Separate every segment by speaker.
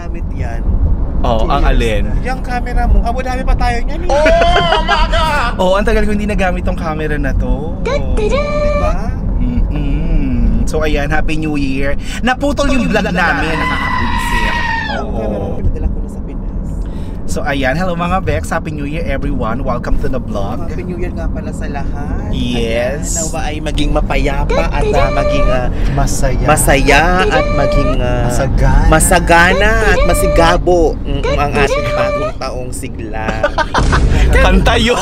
Speaker 1: gamit yan.
Speaker 2: Oo, ang alin?
Speaker 1: Yung camera mo. Abu Dhabi pa tayo niyan.
Speaker 2: Oh my God! Oo, ang tagal ko hindi nagamit tong camera na to.
Speaker 1: Diba?
Speaker 2: So ayan, Happy New Year. Naputol yung vlog namin. Nakakabulisir. Oo.
Speaker 1: Pinadala ko na sa Pinas.
Speaker 2: So ayan, hello mga Bex. Happy New Year everyone. Welcome to the vlog.
Speaker 1: Happy New Year nga pala sa lahat.
Speaker 2: Yes.
Speaker 1: Ayan, nawa ay maging mapayapa at maging
Speaker 3: Masaya
Speaker 1: at maging masagana at masigabo ang ating bagong taong sigla.
Speaker 2: Kanta yun.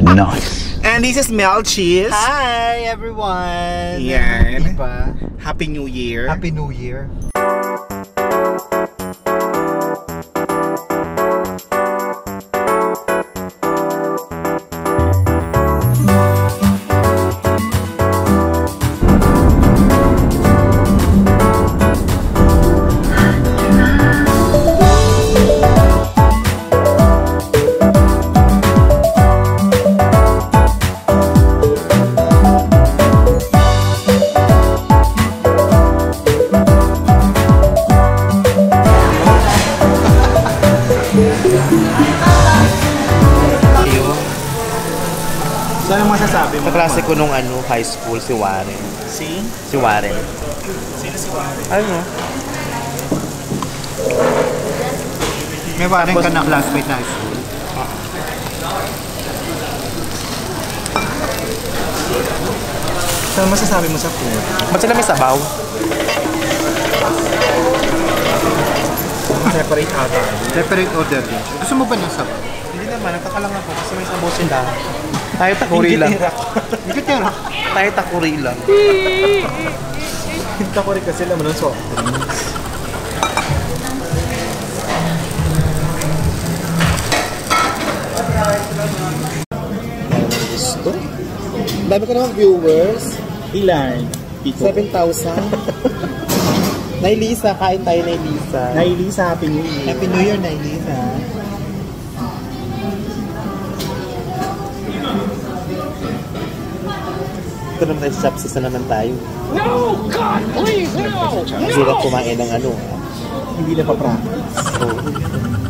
Speaker 3: Nice.
Speaker 2: And this is Mel Cheese.
Speaker 1: Hi everyone!
Speaker 2: Yan.
Speaker 1: Diba?
Speaker 2: Happy New Year.
Speaker 3: Happy New Year.
Speaker 2: So ano masasabi mo?
Speaker 1: Kaklase ko nung high school, si Warren. Si Warren.
Speaker 2: Sino si Warren?
Speaker 1: Ano?
Speaker 3: May Warren ka na classmate na high school?
Speaker 2: So ano masasabi mo sa food?
Speaker 1: Ba't sila may sabaw?
Speaker 2: Separate ata.
Speaker 3: Separate order din. Gusto mo ba ng sabaw?
Speaker 1: Hindi naman, nagkakalang ako kasi may sabaw sila. Tayo takuri lang.
Speaker 3: Hindi tira.
Speaker 1: Tayo takuri lang.
Speaker 2: Hinta ko rin kasi naman ng soft drinks.
Speaker 1: Gusto? Dami ko naman viewers.
Speaker 2: Ilan?
Speaker 1: 7,000. Nailisa, kain tayo Nailisa.
Speaker 2: Nailisa, Happy New Year.
Speaker 1: Happy New Year, Nailisa. Ito naman tayo sa Chopsys na naman tayo.
Speaker 2: No! God, please, no!
Speaker 1: Hirap kumain ng
Speaker 2: Hindi na pa-practice.
Speaker 1: So,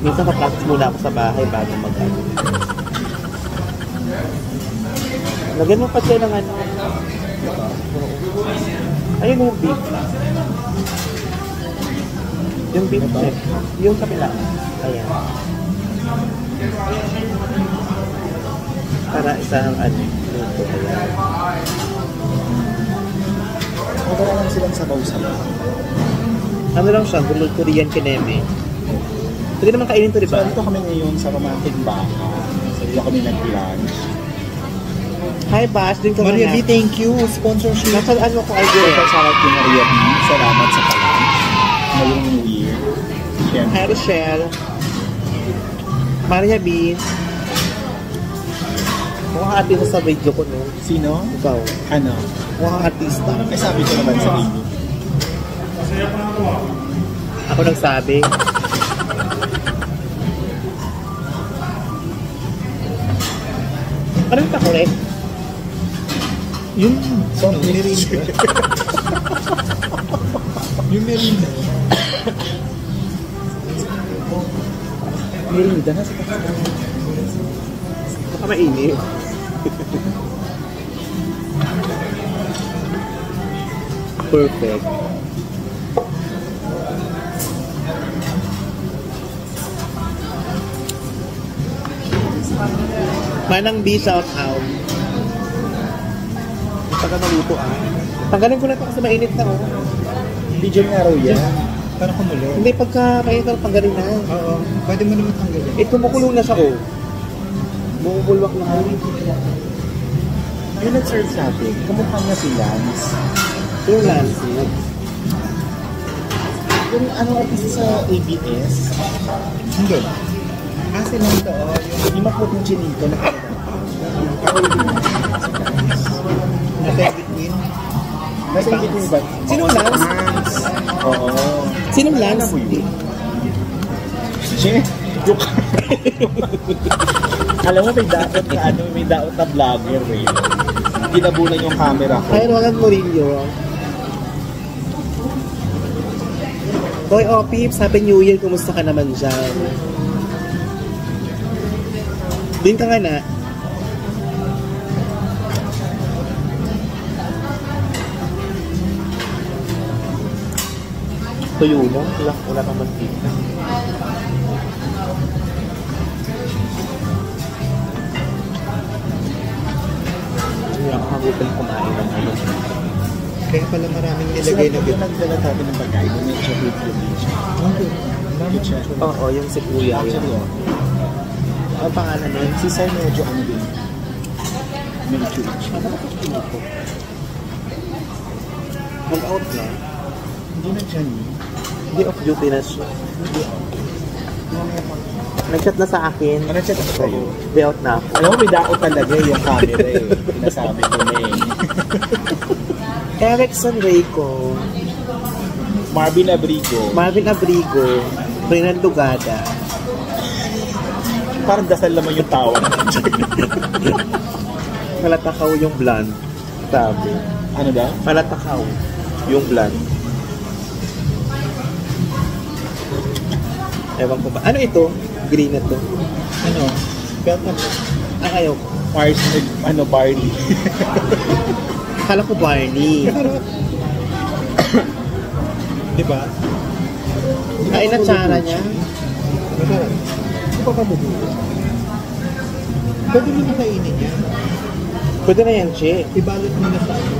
Speaker 1: minsan ka-practice muna ako sa bahay bago mag-ano. Lagyan mo pa siya ng ayun yung beef. Yung beef check. Yung kapila. Ayan. Para isang luto. Ayan.
Speaker 2: Wala lang silang sabaw-sabaw.
Speaker 1: Ano lang siya? Korean kineme. Pwede naman kainin to, di
Speaker 2: So
Speaker 1: ba?
Speaker 2: dito kami ngayon sa romantic baka. So dito kami nag-lunch.
Speaker 1: Hi, Bash. Din ka
Speaker 3: Maria B,
Speaker 1: muna.
Speaker 3: thank you. Sponsorship.
Speaker 1: Nasa ano ko ay
Speaker 2: So shoutout kay Maria B. Salamat sa pa-lunch. Ngayong New Year. Siyempre.
Speaker 1: Hi, Rochelle. Maria B. Mukhang artista sa video ko, no?
Speaker 2: Sino?
Speaker 1: Ikaw.
Speaker 2: Ano?
Speaker 1: Mukhang artista.
Speaker 2: Ay sabi ko naman sa video.
Speaker 1: Ako nagsabi. Ano yung takore?
Speaker 2: Yung soft merinda. Yung merinda. Merinda na sa kapatid.
Speaker 1: Baka mainit. Perfect. Manang B, shout out. Pagka maluto Tanggalin ko na ito kasi mainit na
Speaker 2: Video nga raw yan. Paano kumulo?
Speaker 1: Hindi, pagka mainit na tanggalin na.
Speaker 2: Oo. Pwede mo naman tanggalin.
Speaker 1: Kumukulo na siya Bumubulwak na
Speaker 2: Yung nag-serve sa atin, kamukha niya si Lance.
Speaker 1: Yung Nancy.
Speaker 2: Yung artista sa ABS. Hindi. Si Lance yung makot ng chinito na
Speaker 3: Nasa between.
Speaker 2: nasa between ba?
Speaker 1: Sinong Lance?
Speaker 2: Oo.
Speaker 1: Sinong Lance?
Speaker 2: Joke. Alam mo, may daot na vlogger eh. Ginabunan yung camera ko.
Speaker 1: Hi, Roland Murillo. Hoy, Pips, Happy New Year. Kumusta ka naman dyan? Din ka nga na. Tuyo mo? Wala kang mantika. Hindi ako hagutin kumain ng ano.
Speaker 2: Kaya pala maraming nilagay na gano'n. Nagdala tayo ng pagkain. May chocolate provision. Kitchen.
Speaker 1: Oo, yung si Kuya.
Speaker 2: Actually,
Speaker 1: Ang pangalan nun?
Speaker 2: si Sir medyo ano din. Medyo
Speaker 1: Ano ba ito ko? Mag-out na?
Speaker 2: hindi na dyan eh.
Speaker 1: Hindi off duty na siya. Nag-chat na sa akin.
Speaker 2: Ano siya tapos tayo?
Speaker 1: Hindi out na ako.
Speaker 2: Alam mo, may dako talaga yung camera eh. Pinasabi ko na eh.
Speaker 1: Erickson Rayco.
Speaker 2: Marvin Abrigo.
Speaker 1: Marvin Abrigo. Renan Lugada.
Speaker 2: Parang dasal naman yung tawa.
Speaker 1: Malatakaw yung blonde. Sabi.
Speaker 2: Ano daw?
Speaker 1: Malatakaw yung blonde. Ewan ko ba? Ano ito? Green na to.
Speaker 2: Ano? Belt na
Speaker 1: Ayaw.
Speaker 2: Mars, ano, Barney.
Speaker 1: Akala ko Barney.
Speaker 2: Diba?
Speaker 1: Kain na tsara niya.
Speaker 2: Masarap. Hindi pa kabubuo. Pwede mo na kainin yan.
Speaker 1: Pwede na yan, Che.
Speaker 2: Ibalot mo na sa ano.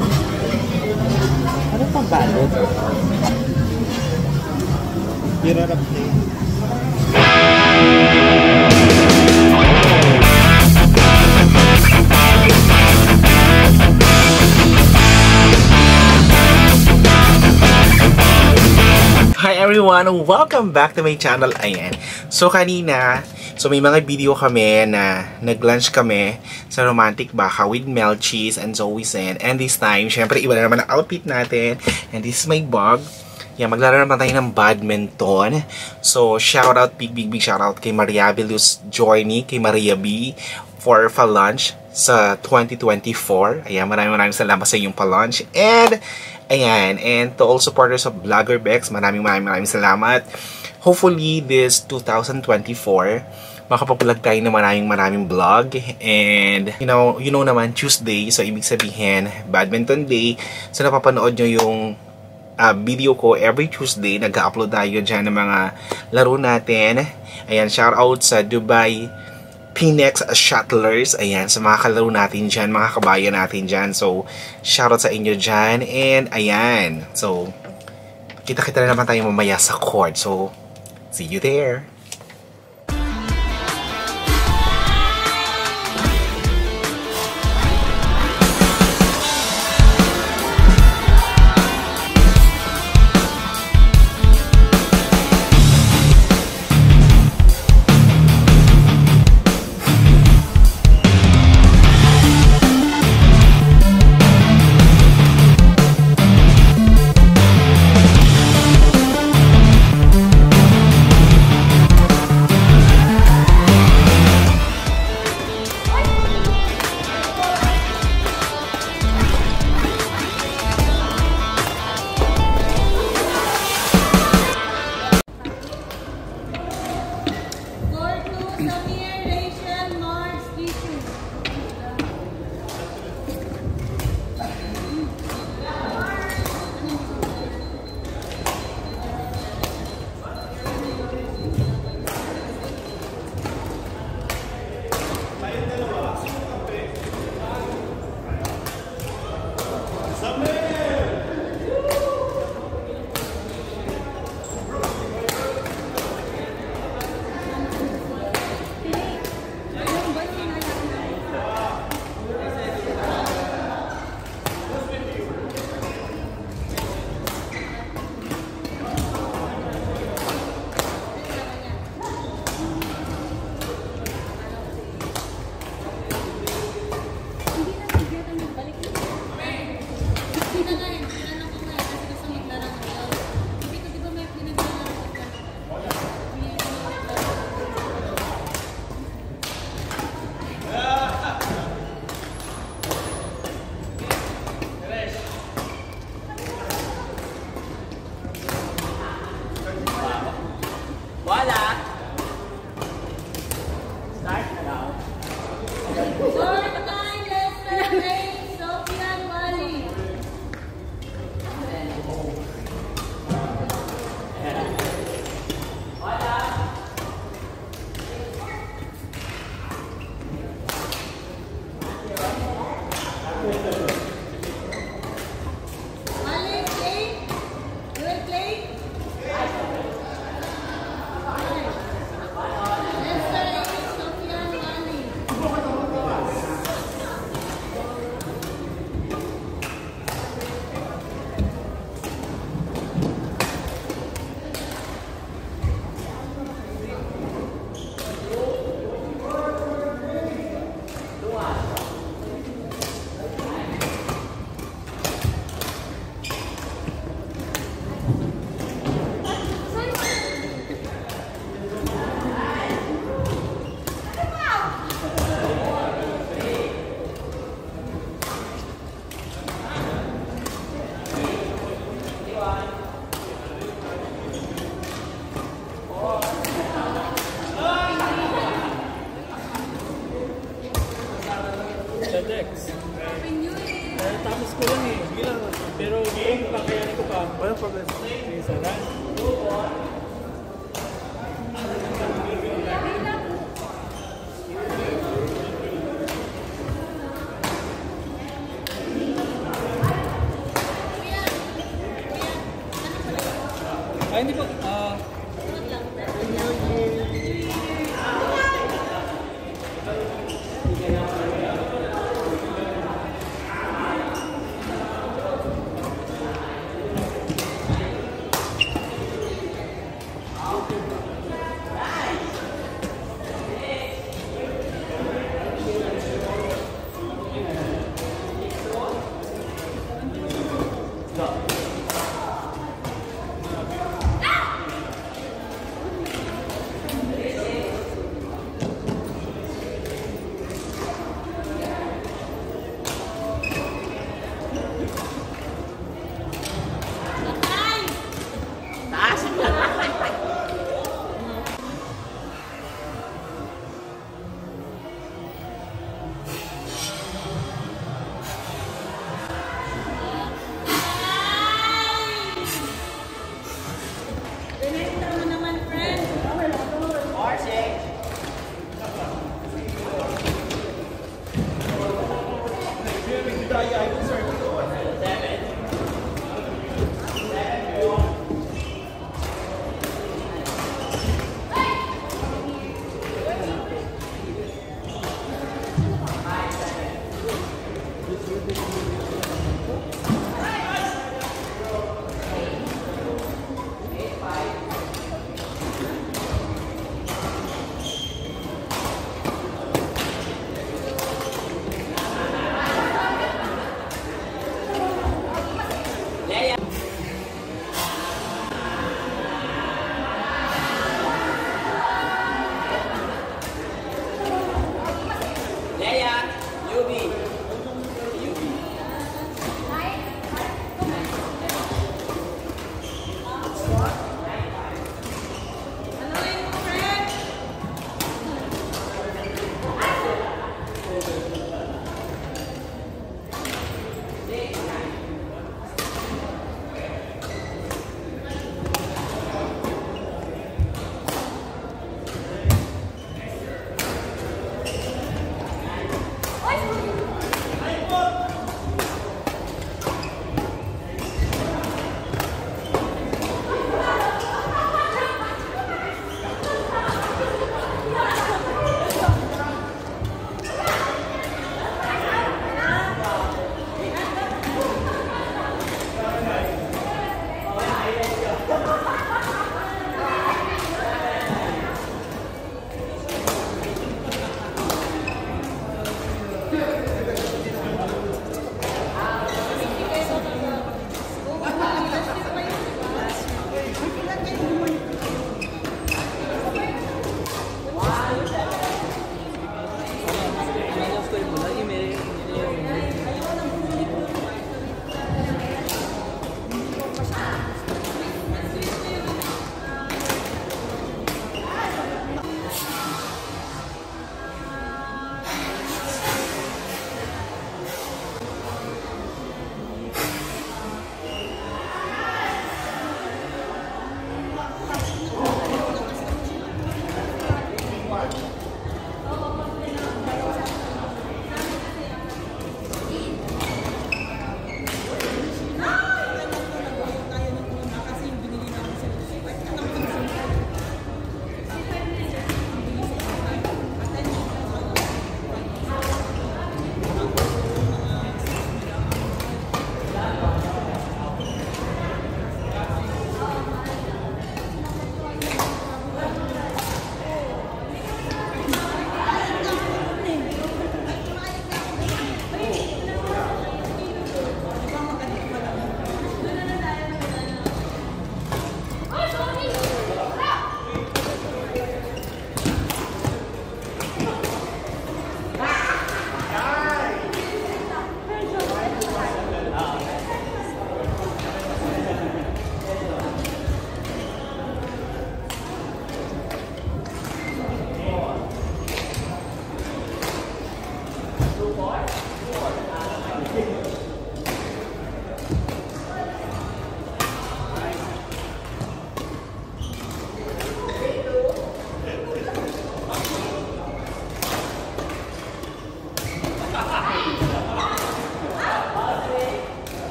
Speaker 1: Ano pang balot?
Speaker 2: Irarap na yun.
Speaker 4: Hi everyone! Welcome back to my channel. Ayan. So kanina, may mga video kami na nag-lunch kami sa Romantic Baka with Mel Cheese and Zoe Sen. And this time, syempre iba na naman ang outfit natin. And this is my bag. Yan, maglaro naman tayo ng badminton. So, shoutout, big shoutout kay Maria Belus Journey, kay Maria B for lunch sa 2024. Ayan, maraming salamat sa inyong pa-lunch. And ayan, and to all supporters of Vlogger Bex, maraming salamat. Hopefully, this 2024, makapag-vlog tayo na maraming vlog. And, you know naman, Tuesday, so ibig sabihin, badminton day. So, napapanood nyo yung video ko every Tuesday. Nag-upload tayo dyan ng mga laro natin. Ayan, shoutout sa Dubai Pinex Shuttlers. Ayan, sa mga kalaro natin dyan, mga kabayan natin dyan. So, shoutout sa inyo dyan. And, ayan. So, kita-kita na naman tayo mamaya sa court. So, see you there.
Speaker 2: Walang problem. Isa na. Ay, hindi po.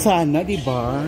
Speaker 2: Sana, di ba?